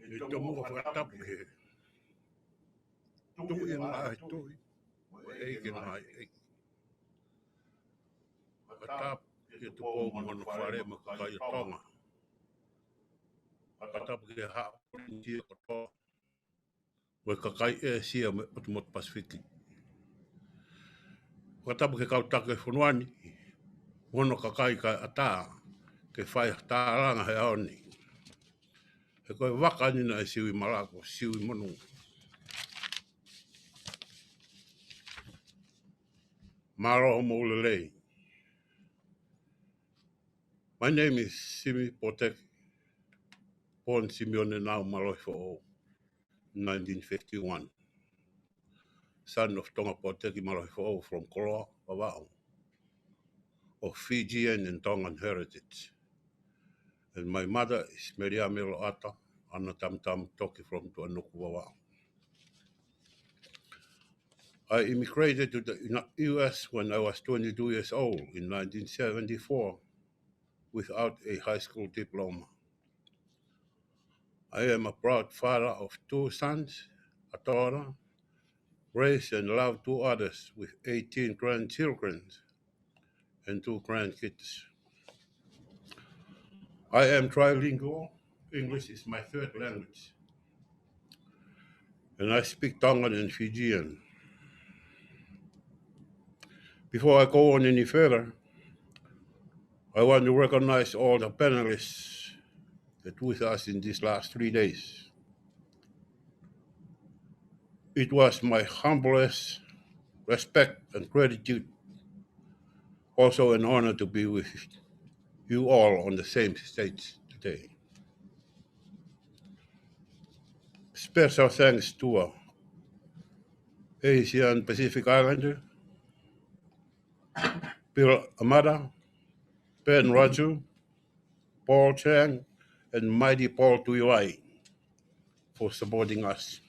Ito mo katap ke. Tu yang ai tu. Ken ai. Katap ke tu po mon fare ma kai tonga. Katap ke ha ti ko to. We kai e sia mot Pacific. Katap ke kau tak ke funuani. Wono kai ka ata ke fai ta ranga he oni. E koe waka ni na e siwi malako, siwi monu. Maro mo ulelei. My name is Simi Poteki, born Simeone now Malofo, 1951. Son of Tonga Poteki Malofo from Koloa, Wawao, of Fijian and Tongan heritage. And my mother is Maria Melo Ata, Ana Tam Tam Toki from Tuanuku, Wawao. I immigrated to the US when I was 22 years old in 1974 without a high school diploma. I am a proud father of 2 sons, a daughter, raised and loved 2 others with 18 grandchildren and 2 grandkids. I am trilingual. English is my 3rd language. And I speak Tongan and Fijian. Before I go on any further, I want to recognize all the panelists that with us in these last 3 days. It was my humblest respect and gratitude, also an honor to be with you all on the same stage today. Special thanks to Asian Pacific Islander, Bill Amada, Ben Raju, Paul Chang, and Mighty Paul Tuiwai for supporting us.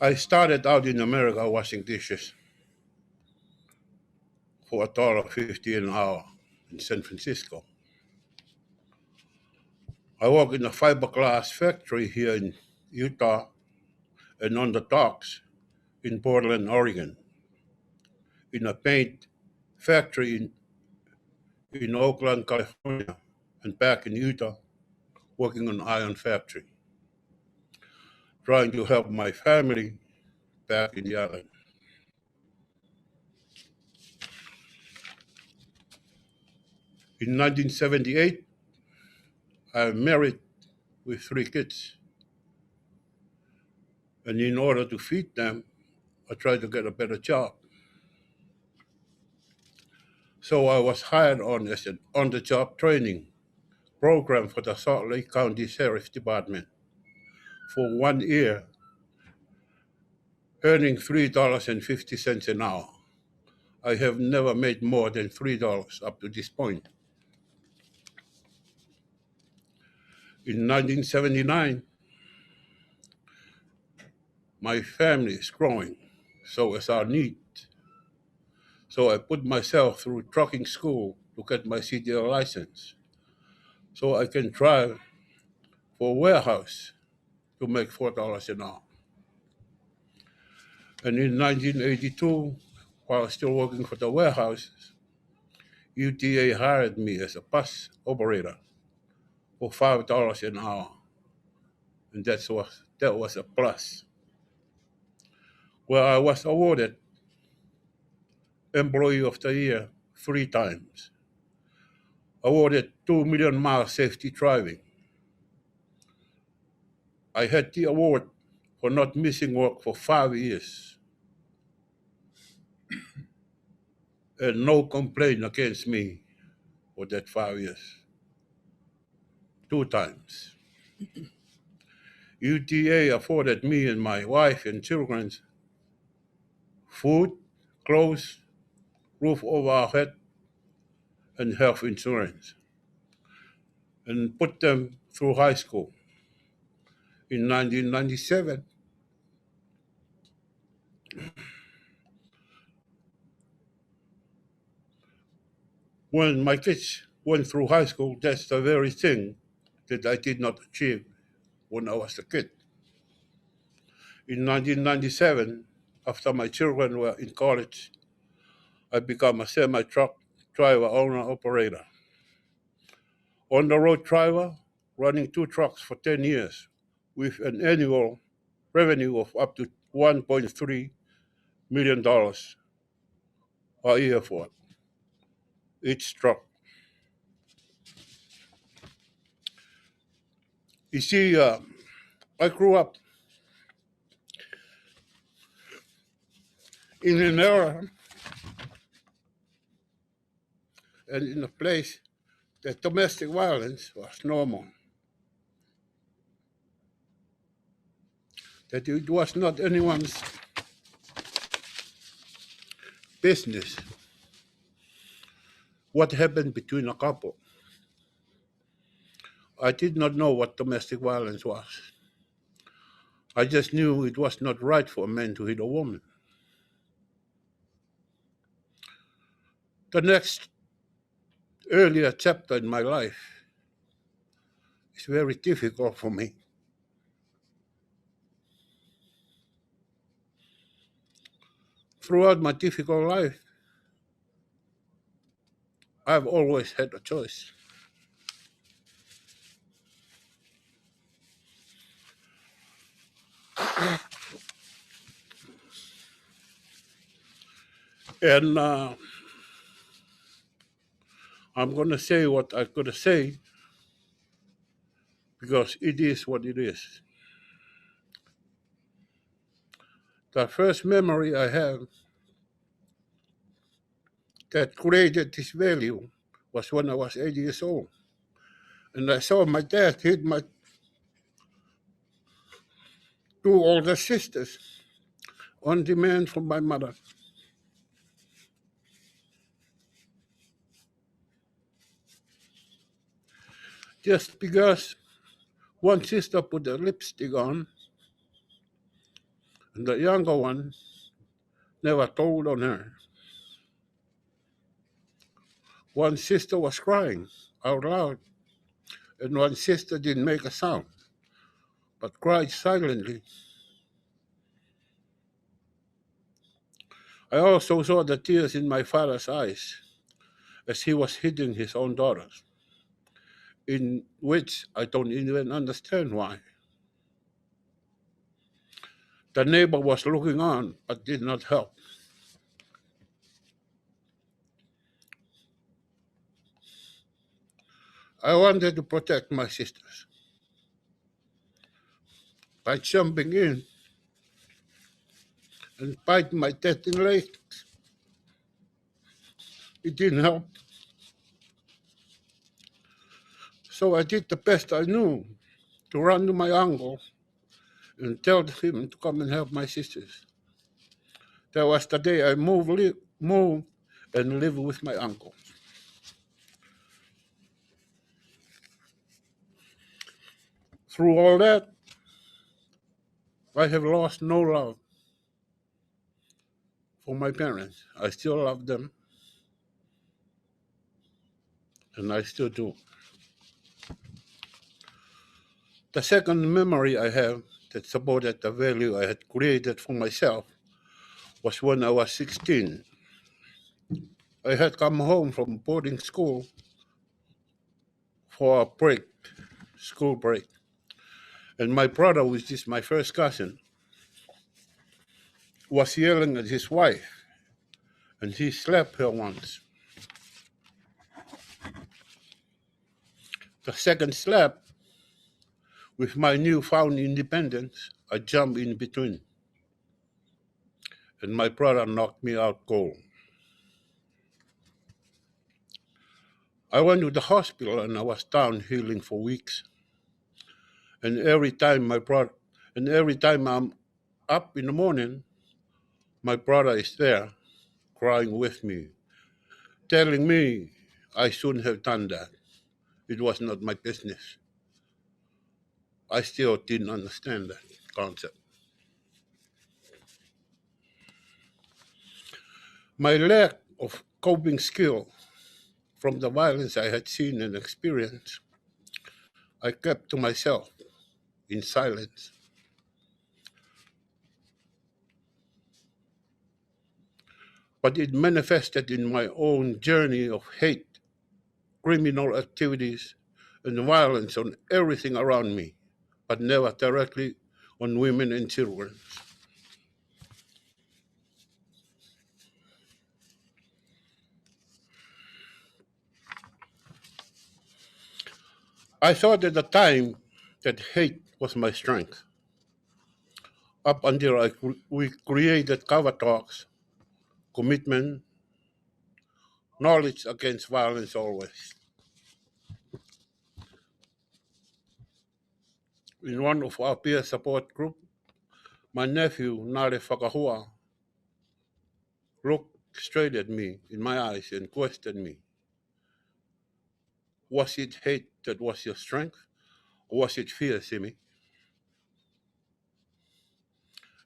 I started out in America washing dishes for $1.50 an hour in San Francisco. I worked in a fiberglass factory here in Utah and on the docks in Portland, Oregon, in a paint factory in Oakland, California, and back in Utah, working on iron factory, trying to help my family back in the island. In 1978, I married with 3 kids. And in order to feed them, I tried to get a better job. So I was hired on as an on-the-job training program for the Salt Lake County Sheriff's Department for 1 year, earning $3.50 an hour. I have never made more than $3 up to this point. In 1979, my family is growing, so is our need. So I put myself through trucking school to get my CDL license, so I can drive for a warehouse to make $4 an hour. And in 1982, while still working for the warehouse, UTA hired me as a bus operator for $5 an hour, and that was a plus. Well, I was awarded Employee of the Year 3 times, awarded 2 million mile safety driving. I had the award for not missing work for 5 years, and no complaint against me for that 5 years. 2 times. UTA afforded me and my wife and children food, clothes, roof over our head, and health insurance, and put them through high school. In 1997, when my kids went through high school, that's the very thing that I did not achieve when I was a kid. In 1997, after my children were in college, I became a semi-truck driver, owner, operator. On the road driver, running 2 trucks for 10 years with an annual revenue of up to $1.3 million a year for each truck. You see, I grew up in an era and in a place that domestic violence was normal, that it was not anyone's business what happened between a couple. I did not know what domestic violence was. I just knew it was not right for a man to hit a woman. The next earlier chapter in my life is very difficult for me. Throughout my difficult life, I've always had a choice. And I'm going to say what I'm going to say because it is what it is. The first memory I have that created this value was when I was 8 years old. And I saw my dad hit my 2 older sisters on demand from my mother. Just because one sister put a lipstick on and the younger one never told on her. One sister was crying out loud, and one sister didn't make a sound, but cried silently. I also saw the tears in my father's eyes as he was hitting his own daughters, in which I don't even understand why. The neighbor was looking on, but did not help. I wanted to protect my sisters by jumping in and biting my dad in the legs. It didn't help. So I did the best I knew to run to my uncle and tell him to come and help my sisters. That was the day I moved and lived with my uncle. Through all that, I have lost no love for my parents. I still love them, and I still do. The second memory I have that supported the value I had created for myself was when I was 16. I had come home from boarding school for a break, school break. And my brother, which is my first cousin, was yelling at his wife, and he slapped her once. The second slap, with my newfound independence, I jumped in between, and my brother knocked me out cold. I went to the hospital, and I was down healing for weeks. And every time I'm up in the morning, my brother is there, crying with me, telling me I shouldn't have done that. It was not my business. I still didn't understand that concept. My lack of coping skill from the violence I had seen and experienced, I kept to myself in silence. But it manifested in my own journey of hate, criminal activities, and violence on everything around me, but never directly on women and children. I thought at the time that hate was my strength, up until we created cover talks, commitment, knowledge against violence always. In one of our peer support group, my nephew, Nare Whakahua, looked straight at me in my eyes and questioned me. Was it hate that was your strength? Or was it fear, Simi?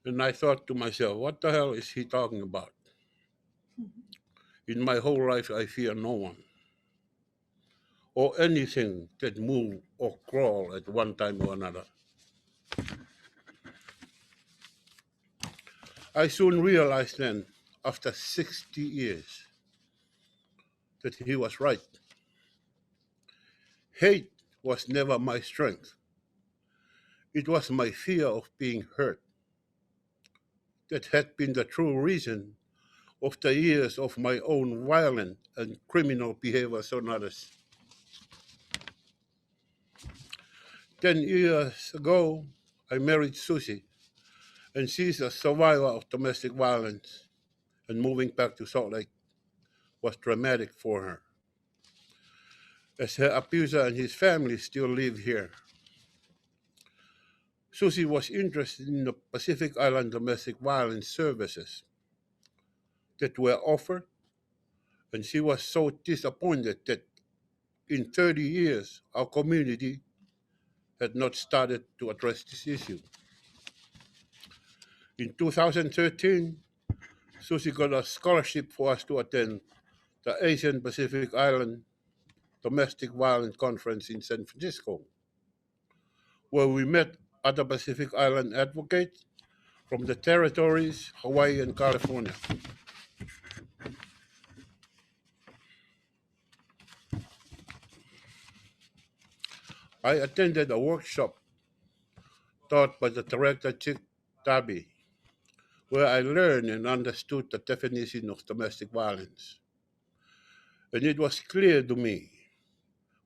And I thought to myself, what the hell is he talking about? In my whole life, I fear no one or anything that move or crawl at one time or another. I soon realized then, after 60 years, that he was right. Hate was never my strength. It was my fear of being hurt that had been the true reason of the years of my own violent and criminal behaviors on others. 10 years ago, I married Susie, and she's a survivor of domestic violence, and moving back to Salt Lake was traumatic for her, as her abuser and his family still live here. Susie was interested in the Pacific Island domestic violence services that were offered, and she was so disappointed that in 30 years our community had not started to address this issue. In 2013, Susie got a scholarship for us to attend the Asian Pacific Island Domestic Violence Conference in San Francisco, where we met other Pacific Island advocates from the territories, Hawaii, and California. I attended a workshop taught by the director, Chick Darby, where I learned and understood the definition of domestic violence. And it was clear to me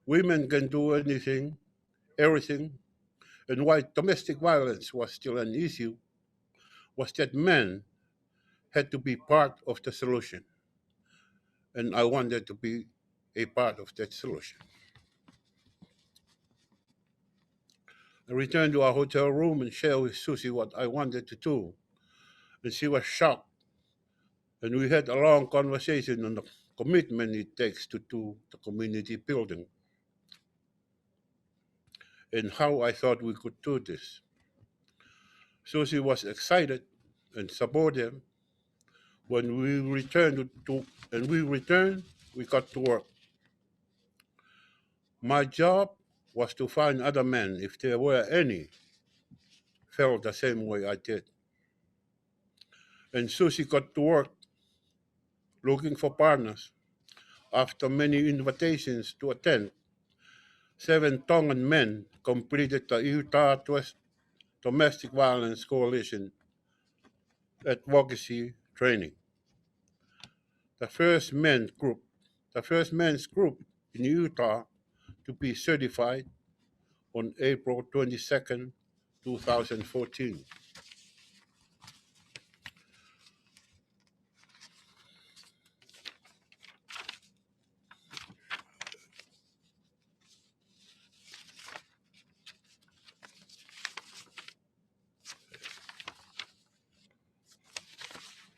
women can do anything, everything, and why domestic violence was still an issue was that men had to be part of the solution, and I wanted to be a part of that solution. I returned to our hotel room and shared with Susie what I wanted to do, and she was shocked. And we had a long conversation on the commitment it takes to do the community building and how I thought we could do this. Susie was excited and supportive. When we returned we got to work. My job was to find other men, if there were any, felt the same way I did. And Susie got to work looking for partners. After many invitations to attend, 7 Tongan men completed the Utah Domestic Violence Coalition advocacy training. The first men's group in Utah to be certified on April 22nd, 2014.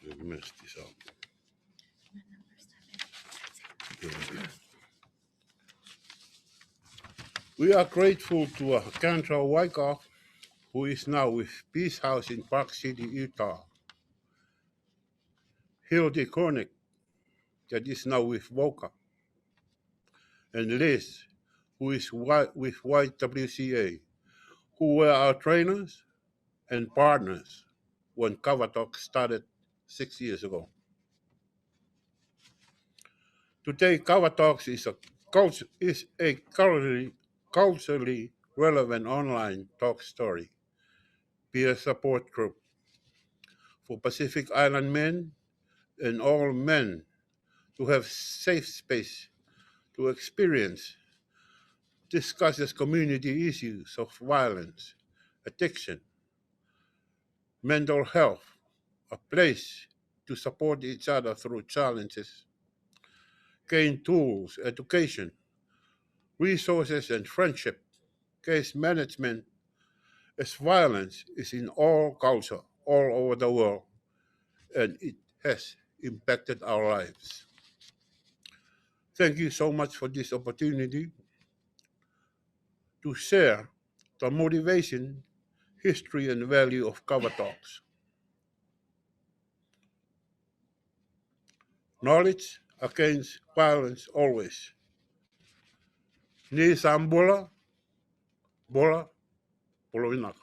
I messed this up. We are grateful to Cantra Wyckoff, who is now with Peace House in Park City, Utah. Hilde Kornick, that is now with VOCA. and Liz, who is with YWCA, who were our trainers and partners when Cover Talk started 6 years ago. Today, Cover Talks is a culturally relevant online talk story peer support group for Pacific Island men and all men to have safe space to experience, discusses community issues of violence, addiction, mental health, a place to support each other through challenges, gain tools, education, resources, and friendship, case management, as violence is in all culture, all over the world, and it has impacted our lives. Thank you so much for this opportunity to share the motivation, history, and value of Cover Talks. Knowledge against violence always. Ni sambola, bola, polowinak.